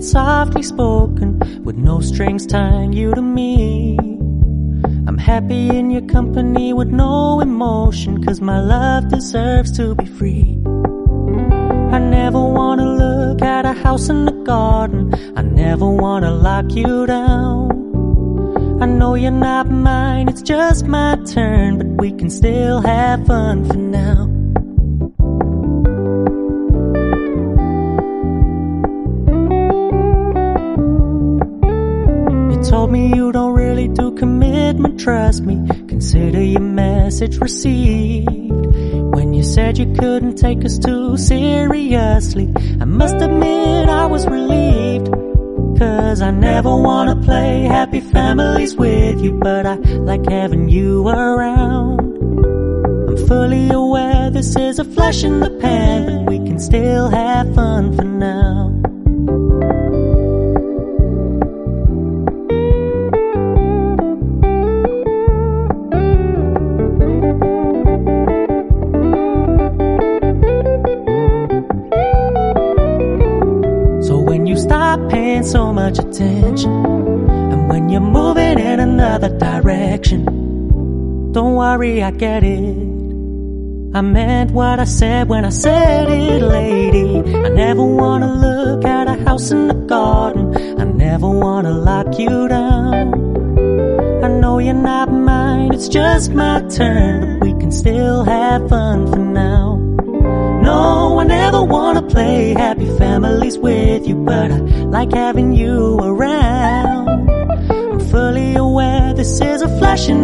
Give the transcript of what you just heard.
softly spoken, with no strings tying you to me. I'm happy in your company with no emotion, 'cause my love deserves to be free. I never wanna look at a house in the garden, I never wanna lock you down. I know you're not mine, it's just my turn, but we can still have fun for now. You told me you don't really do commitment, trust me, consider your message received. When you said you couldn't take us too seriously, I must admit I was relieved. 'Cause I never wanna play happy families with you, but I like having you around. I'm fully aware this is a flash in the pan, but we can still have fun for now. Stop paying so much attention, and when you're moving in another direction, don't worry, I get it. I meant what I said when I said it, lady. I never wanna look at a house in the garden, I never wanna lock you down. I know you're not mine, it's just my turn, but we can still have fun for now. No, I never wanna play happy families with you, but I like having you around. I'm fully aware this is a flash in